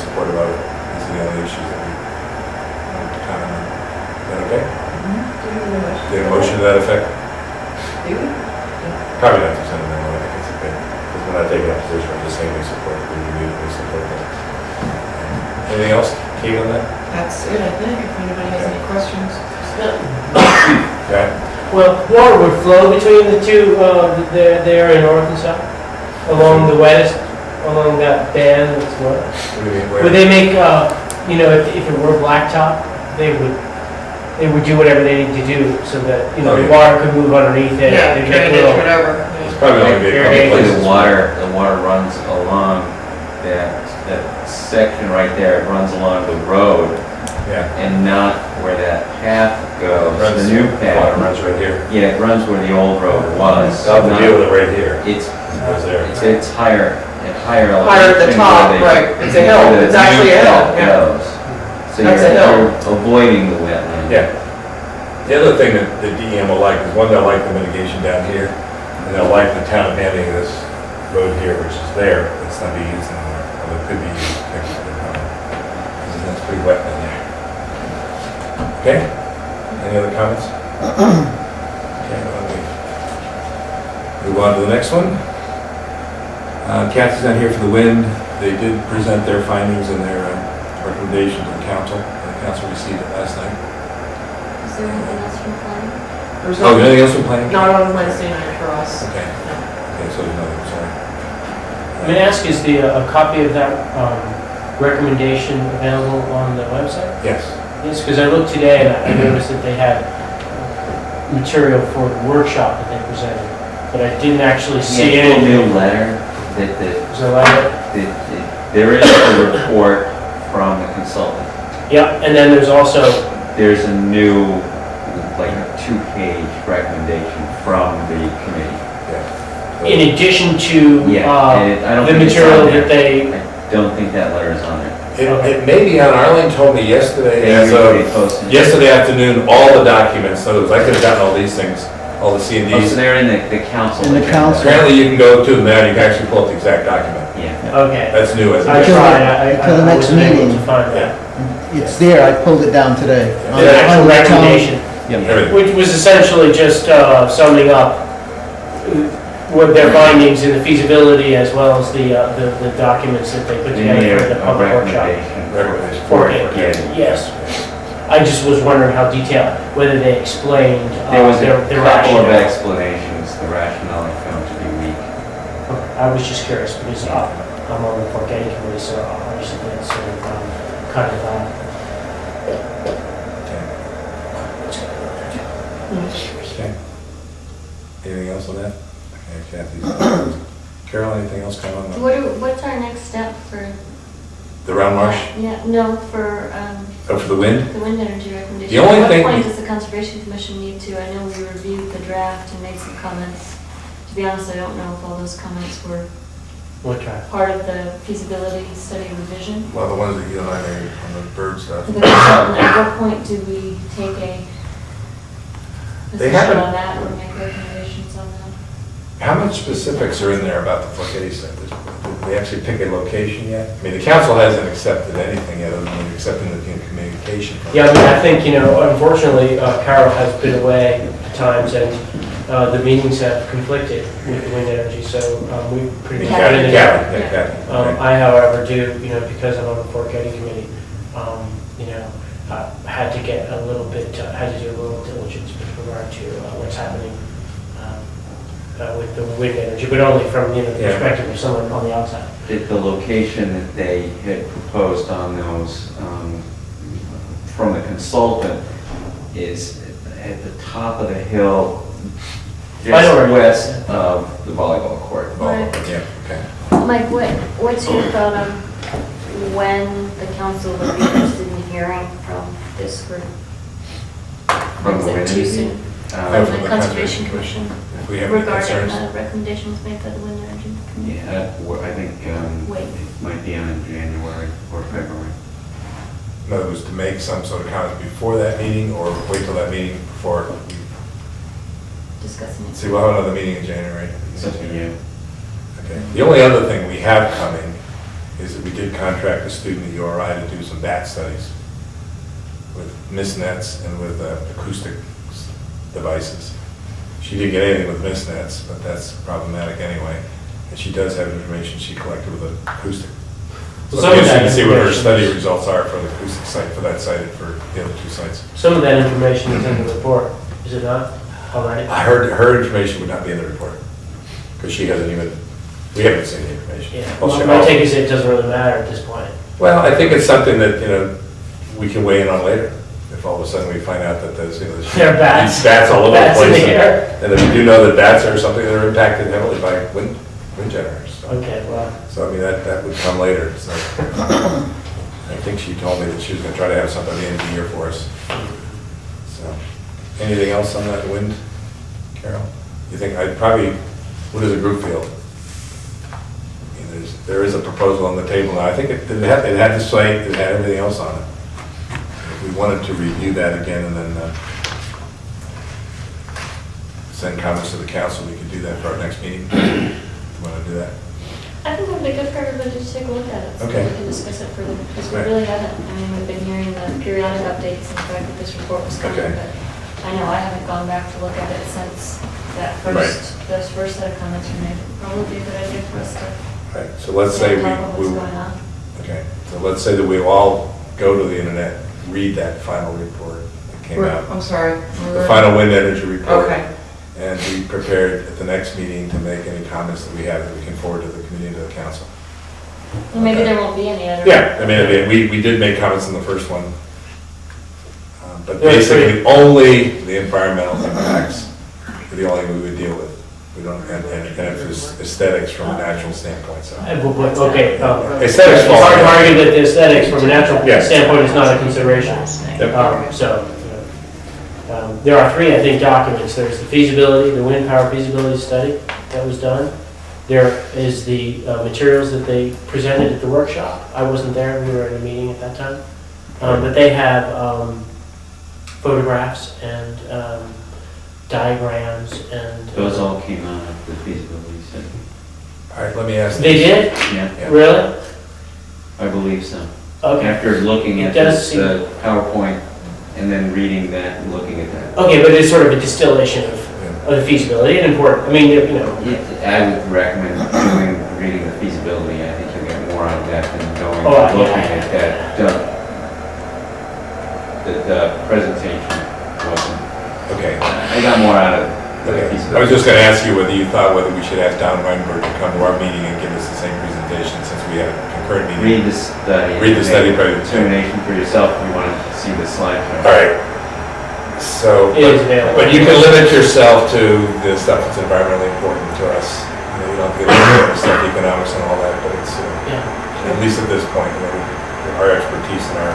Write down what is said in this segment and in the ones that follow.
supportive of it. These are the only issues that we wanted to comment on. Is that okay? Do you have a motion to that effect? Probably not to send them, I think it's okay. Because we're not taking a position, we're just saying we support it, we support it. Anything else, Kate, on that? That's it, I think, if anybody has any questions. Yeah. Well, water would flow between the two, there in north and south, along the west, along that band that's what? What do you mean, where? Would they make, you know, if it were blacktop, they would do whatever they need to do so that, you know, the water could move underneath it. Yeah, They'd make drainage, little- whatever. It's probably only be a couple Irrigation. places. The water runs along that section right there. It runs along the road Yeah. and not where that path goes. Runs, The new water path. runs right here. Yeah, it runs where the old road was. South of Not- deal with it right here. It's It goes there. it's higher at higher elevation. Higher at the top, where they- right. It's a hill. where the It's actually a new hill, path yeah. goes. So That's a hill. you're avoiding the wetland. Yeah. The other thing that the DEM will like is, one, they'll like the mitigation down here, and they'll like the town abandoning this road here, which is there, it's not being used anymore, although it could be used technically, because that's pretty wet in there. Okay? Any other comments? Okay, well, we move on to the next one. Kathy's not here for the wind. They did present their findings and their recommendation to the council, and the council received it last night. Is there anything else from planning? There's Oh, anything else from planning? Not on Wednesday night for us. Okay. No. Okay, so there's nothing, sorry. May I ask, is a copy of that recommendation available on the website? Yes. Yes, because I looked today and I noticed that they had material for the workshop that they presented, but I didn't actually see Yeah, a new anything. letter that Is there like there is a report from the consultant. Yeah, and then there's also, There's a new, like a 2-page recommendation from the committee. Yeah. in addition to And I don't the think it's material on there. that they, I don't think that letter is on there. It may be on, Arlene told me yesterday, They as usually of post it. yesterday afternoon, all the documents, so I could have gotten all these things, all the C and Oh, so Ds. they're in the council. In the agenda. council. Apparently you can go to them there and you can actually pull up the exact document. Yeah. okay. That's new, as I of Until- tried, until the I next wasn't able meeting. to find that. It's there, I pulled it down today. The actual recommendation, Everything. which was essentially just summing up what their findings and the feasibility as well as the documents that they put They together need for the a public workshop. Recommendation. For it, yes. I just was wondering how detailed, whether they explained There was their a couple of rationale. explanations. The rationale I found to be weak. I was just curious because I'm on the Forgetting Committee, so obviously that's sort of kind of Okay. Anything else on that? Okay, Kathy's. Carol, anything else come on? What's our next step for? The round marsh? Yeah, no, for Oh, for the wind? the wind energy recommendation. The only thing- At what point does the Conservation Commission need to? I know we reviewed the draft and made some comments. To be honest, I don't know if all those comments were what try. part of the feasibility study revision. Well, the ones that you and I made on the bird stuff. For the consultant, at what point do we take a They position haven't- on that or make recommendations on that? How much specifics are in there about the Forgetty stuff? Did they actually pick a location yet? I mean, the council hasn't accepted anything yet, other than accepting the communication. Yeah, I mean, I think, unfortunately, Carol has been away at times and the meetings have conflicted with the wind energy, so we pretty much got into that. Kathy. I, however, do, because I'm on the Forgetting Committee, had to get a little bit, had to do a little diligence with regard to what's happening with the wind energy, but only from, the Yeah. perspective of someone on the outside. The location that they had proposed on those from the consultant is at the top of the hill, I know where just it west is. of the volleyball court. Oh, Right. yeah, okay. Mike, what's your thought on when the council would be interested in hearing from this group? From Is the it wind too energy? soon? From From the Conservation Commission If we have any regarding concerns. the recommendations made by the wind energy committee? Yeah, I think Wait. it might be on in January or February. In other words, to make some sort of comments before that meeting, or wait till that meeting before we Discussing it. see, we'll have another meeting in January. It's up to you. Okay. The only other thing we have coming is that we did contract a student at URI to do some bat studies with mist nets and with acoustic devices. She didn't get anything with mist nets, but that's problematic anyway. And she does have information she collected with acoustic. So Some of it's that interesting to see what her information study is- results are for the acoustic site, for that site, and for the other two sites. Some of that information is in the report, is it not, already? I heard her information would not be in the report, because she hasn't even, we haven't seen the information. Yeah, Well, she- my take is it doesn't really matter at this point. Well, I think it's something that, we can weigh in on later, if all of a sudden we find out that there's, There are bats. these bats all over the Bats in place. the air. And then we do know that bats are something that are impacted heavily by wind generators. So- Okay, well, So, I mean, that would come later, so. I think she told me that she was gonna try to have something at the end of the year for us. So, anything else on that wind, Carol? You think, what does the group feel? I mean, there is a proposal on the table now. I think it had the site, it had everything else on it. If we wanted to review that again and then send comments to the council, we could do that for our next meeting. You want to do that? I think it would be good for everybody to take a look at it, so Okay. we can discuss it further, because we Right. really haven't. I mean, we've been hearing the periodic updates and the fact that this report was coming, Okay. but I know I haven't gone back to look at it since that Right. those first set of comments were made. Probably be a good idea for us to Right, so let's say stay on top of we, what's going on. okay, so let's say that we all go to the internet, read that final report that came out. I'm sorry. The final wind energy report. Okay. And be prepared at the next meeting to make any comments that we have that we can forward to the committee and to the council. And maybe Okay. there won't be any other. Yeah, I mean, we did make comments in the first one. But Yeah, basically, only the environmental impacts are the only thing we would deal with. We don't, and if it's aesthetics from a natural standpoint, so. okay. Aesthetics It's fall. hard to argue that the aesthetics from a natural Yes. standpoint is not a consideration. Yep. There are three, I think, documents. There's the feasibility, the wind power feasibility study that was done. There is the materials that they presented at the workshop. I wasn't there, we were at a meeting at that time. But they have photographs and diagrams and. Those all came out of the feasibility study. All right, let me ask. They did? Yeah, Yeah. Really? I believe so. Okay. After looking It at does this seem- PowerPoint and then reading that and looking at that. Okay, but it's sort of a distillation of the feasibility and important. I mean, I would recommend reading the feasibility. I think you'll get more out of that than going Oh, and looking yeah. at that. The presentation wasn't, Okay. I got more out of the Okay. I feasibility. was just gonna ask you whether you thought whether we should ask Don Weinberg to come to our meeting and give us the same presentation since we had a concurrent meeting. Read the study. Read the and study, make a probably. determination for yourself if you want to see the slide. All right. So, It is available. but you can limit yourself to the stuff that's environmentally important to us. You don't have to get into the stuff, economics and all that, but it's, yeah. at least at this point, our expertise and our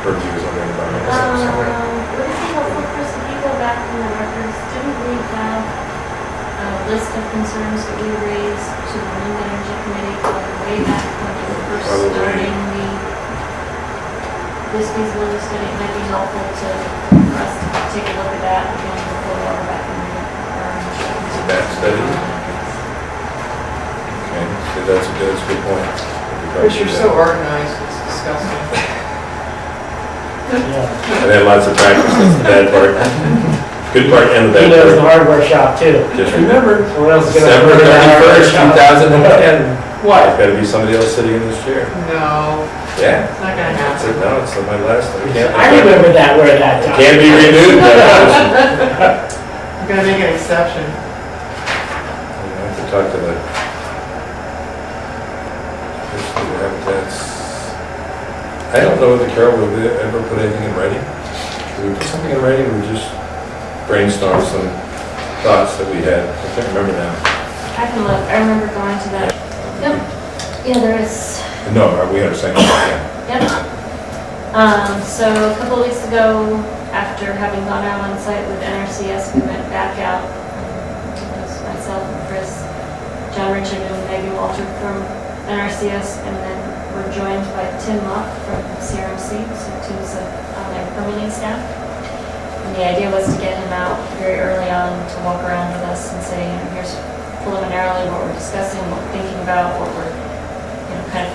purview is over environmental stuff. so- Would it be helpful, Chris, if you go back in the records, didn't we have a list of concerns that we raised to the Wind Energy Committee going way back when we were first Probably. starting this feasibility study? It might be helpful for us to take a look at that again before we're back in the. That study? Okay, so that's a good point. Chris, you're so organized, it's disgusting. Yeah. And then lots of practice, that's the bad part. Good part and the He bad knows the part. hardware shop too. Just remember, Someone else is gonna. December have to go to the hardware 31st, shop. 2010. What? There's gotta be somebody else sitting in this chair. No, Yeah. it's not gonna That's happen. it, no, it's my last. I remember that, where that. It can't be renewed. I'm gonna make an exception. I have to talk to the habitats. I don't know whether Carol will ever put anything in writing. Did we put something in writing, or we just brainstorm some thoughts that we had? I can't remember now. I can look, I remember going to that. Yep, yeah, there is. No, we have a second, yeah. Yep. So a couple of weeks ago, after having gone out on site with NRCS, we went back out. It was myself and Chris, John Richard and Megan Walter from NRCS, and then we're joined by Tim Luck from CRMC, so Tim's on their permitting staff. And the idea was to get him out very early on to walk around with us and say, here's preliminarily what we're discussing, what we're thinking about, what we're, kind of